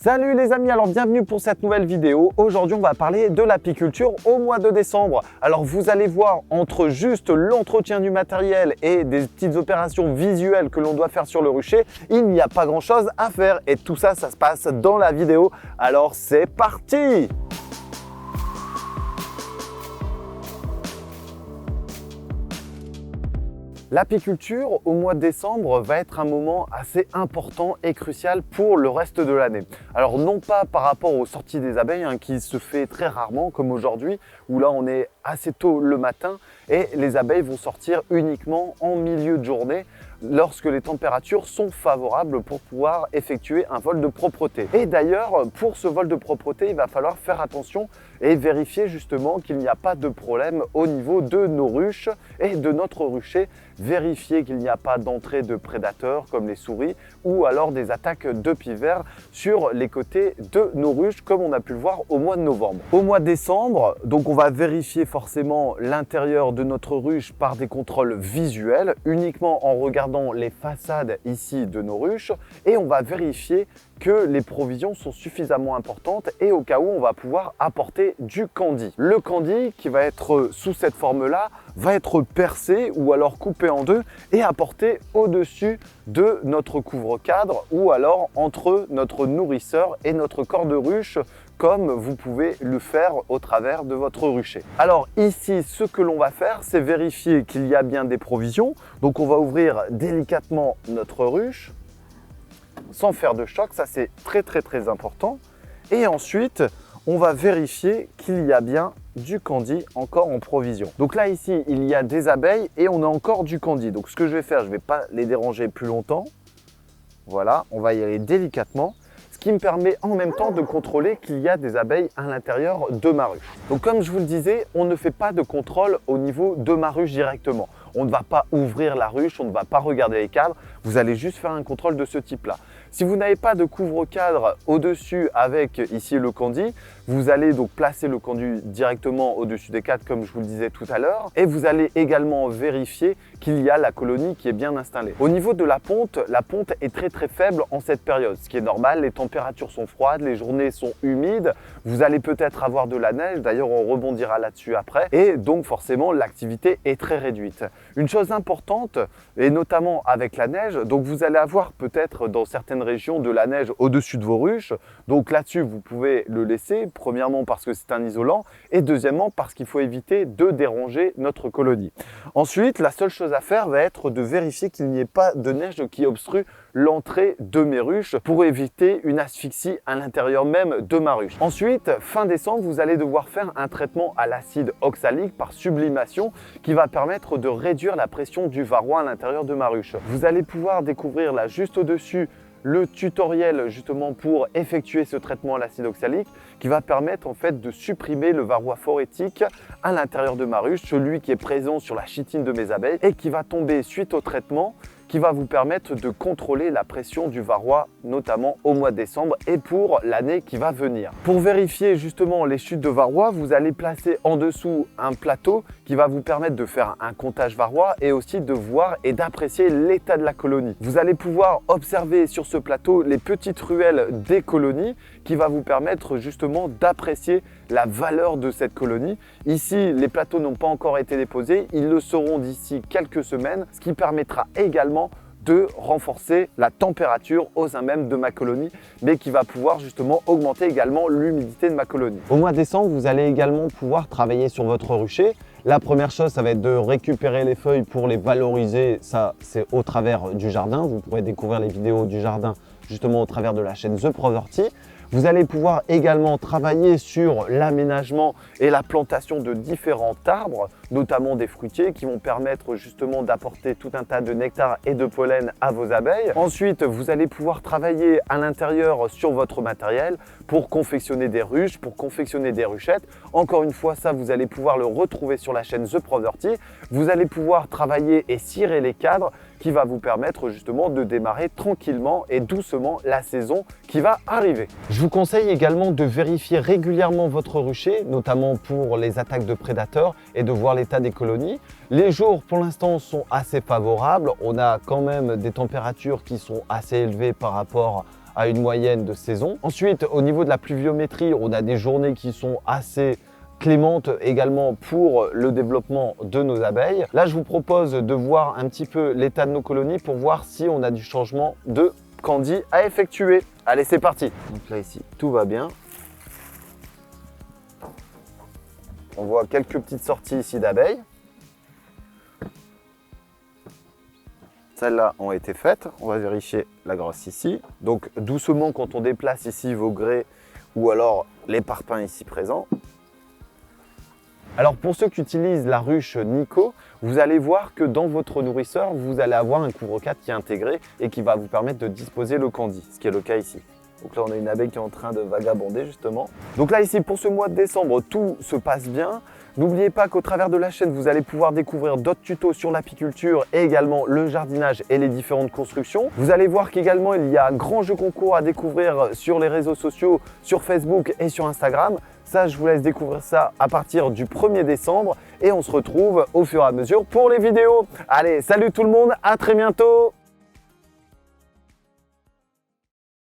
Salut les amis, alors bienvenue pour cette nouvelle vidéo. Aujourd'hui on va parler de l'apiculture au mois de décembre. Alors vous allez voir, entre juste l'entretien du matériel et des petites opérations visuelles que l'on doit faire sur le rucher, il n'y a pas grand chose à faire et tout ça, ça se passe dans la vidéo. Alors c'est parti! L'apiculture au mois de décembre va être un moment assez important et crucial pour le reste de l'année. Alors non pas par rapport aux sorties des abeilles qui se fait très rarement comme aujourd'hui où là on est assez tôt le matin et les abeilles vont sortir uniquement en milieu de journée lorsque les températures sont favorables pour pouvoir effectuer un vol de propreté. Et d'ailleurs, pour ce vol de propreté, il va falloir faire attention et vérifier justement qu'il n'y a pas de problème au niveau de nos ruches et de notre rucher. Vérifier qu'il n'y a pas d'entrée de prédateurs comme les souris ou alors des attaques de pivers sur les côtés de nos ruches comme on a pu le voir au mois de novembre. Au mois de décembre, donc on va vérifier forcément l'intérieur de notre ruche par des contrôles visuels, uniquement en regardant les façades ici de nos ruches et on va vérifier que les provisions sont suffisamment importantes et au cas où on va pouvoir apporter du candy. Le candy qui va être sous cette forme-là va être percé ou alors coupé en deux et apporté au-dessus de notre couvre-cadre ou alors entre notre nourrisseur et notre corps de ruche comme vous pouvez le faire au travers de votre rucher. Alors ici, ce que l'on va faire, c'est vérifier qu'il y a bien des provisions. Donc on va ouvrir délicatement notre ruche sans faire de choc, ça c'est très important. Et ensuite, on va vérifier qu'il y a bien du candy encore en provision. Donc là ici, il y a des abeilles et on a encore du candy. Donc ce que je vais faire, je ne vais pas les déranger plus longtemps. Voilà, on va y aller délicatement. Ce qui me permet en même temps de contrôler qu'il y a des abeilles à l'intérieur de ma ruche. Donc comme je vous le disais, on ne fait pas de contrôle au niveau de ma ruche directement. On ne va pas ouvrir la ruche, on ne va pas regarder les cadres, vous allez juste faire un contrôle de ce type-là. Si vous n'avez pas de couvre-cadre au-dessus avec ici le candy, vous allez donc placer le candy directement au-dessus des cadres comme je vous le disais tout à l'heure et vous allez également vérifier qu'il y a la colonie qui est bien installée. Au niveau de la ponte est très faible en cette période, ce qui est normal, les températures sont froides, les journées sont humides, vous allez peut-être avoir de la neige, d'ailleurs on rebondira là-dessus après et donc forcément l'activité est très réduite. Une chose importante et notamment avec la neige, donc vous allez avoir peut-être dans certaines régions de la neige au-dessus de vos ruches, donc là-dessus vous pouvez le laisser, premièrement parce que c'est un isolant et deuxièmement parce qu'il faut éviter de déranger notre colonie. Ensuite, la seule chose à faire va être de vérifier qu'il n'y ait pas de neige qui obstrue l'entrée de mes ruches pour éviter une asphyxie à l'intérieur même de ma ruche. Ensuite, fin décembre, vous allez devoir faire un traitement à l'acide oxalique par sublimation qui va permettre de réduire la pression du varroa à l'intérieur de ma ruche. Vous allez pouvoir découvrir là juste au-dessus le tutoriel justement pour effectuer ce traitement à l'acide oxalique qui va permettre en fait de supprimer le varroa phorétique à l'intérieur de ma ruche, celui qui est présent sur la chitine de mes abeilles et qui va tomber suite au traitement qui va vous permettre de contrôler la pression du varroa, notamment au mois de décembre et pour l'année qui va venir. Pour vérifier justement les chutes de varroa, vous allez placer en dessous un plateau qui va vous permettre de faire un comptage varroa et aussi de voir et d'apprécier l'état de la colonie. Vous allez pouvoir observer sur ce plateau les petites ruelles des colonies qui va vous permettre justement d'apprécier la valeur de cette colonie. Ici, les plateaux n'ont pas encore été déposés, ils le seront d'ici quelques semaines, ce qui permettra également de renforcer la température au sein même de ma colonie, mais qui va pouvoir justement augmenter également l'humidité de ma colonie. Au mois de décembre, vous allez également pouvoir travailler sur votre rucher. La première chose, ça va être de récupérer les feuilles pour les valoriser. Ça, c'est au travers du jardin. Vous pourrez découvrir les vidéos du jardin justement au travers de la chaîne The Proverty. Vous allez pouvoir également travailler sur l'aménagement et la plantation de différents arbres, notamment des fruitiers qui vont permettre justement d'apporter tout un tas de nectar et de pollen à vos abeilles. Ensuite, vous allez pouvoir travailler à l'intérieur sur votre matériel pour confectionner des ruches, pour confectionner des ruchettes. Encore une fois, ça, vous allez pouvoir le retrouver sur la chaîne The Proverty. Vous allez pouvoir travailler et cirer les cadres qui va vous permettre justement de démarrer tranquillement et doucement la saison qui va arriver. Je vous conseille également de vérifier régulièrement votre rucher, notamment pour les attaques de prédateurs et de voir l'état des colonies. Les jours pour l'instant sont assez favorables. On a quand même des températures qui sont assez élevées par rapport à une moyenne de saison. Ensuite, au niveau de la pluviométrie, on a des journées qui sont assez clémente également pour le développement de nos abeilles. Là, je vous propose de voir un petit peu l'état de nos colonies pour voir si on a du changement de candie à effectuer. Allez, c'est parti. Donc là, ici, tout va bien. On voit quelques petites sorties ici d'abeilles. Celles-là ont été faites. On va vérifier la grosse ici. Donc doucement quand on déplace ici vos grès ou alors les parpaings ici présents. Alors pour ceux qui utilisent la ruche Nico, vous allez voir que dans votre nourrisseur, vous allez avoir un couvre-cadre qui est intégré et qui va vous permettre de disposer le candie, ce qui est le cas ici. Donc là, on a une abeille qui est en train de vagabonder justement. Donc là, ici, pour ce mois de décembre, tout se passe bien. N'oubliez pas qu'au travers de la chaîne, vous allez pouvoir découvrir d'autres tutos sur l'apiculture et également le jardinage et les différentes constructions. Vous allez voir qu'également, il y a un grand jeu concours à découvrir sur les réseaux sociaux, sur Facebook et sur Instagram. Ça, je vous laisse découvrir ça à partir du 1er décembre et on se retrouve au fur et à mesure pour les vidéos. Allez, salut tout le monde, à très bientôt!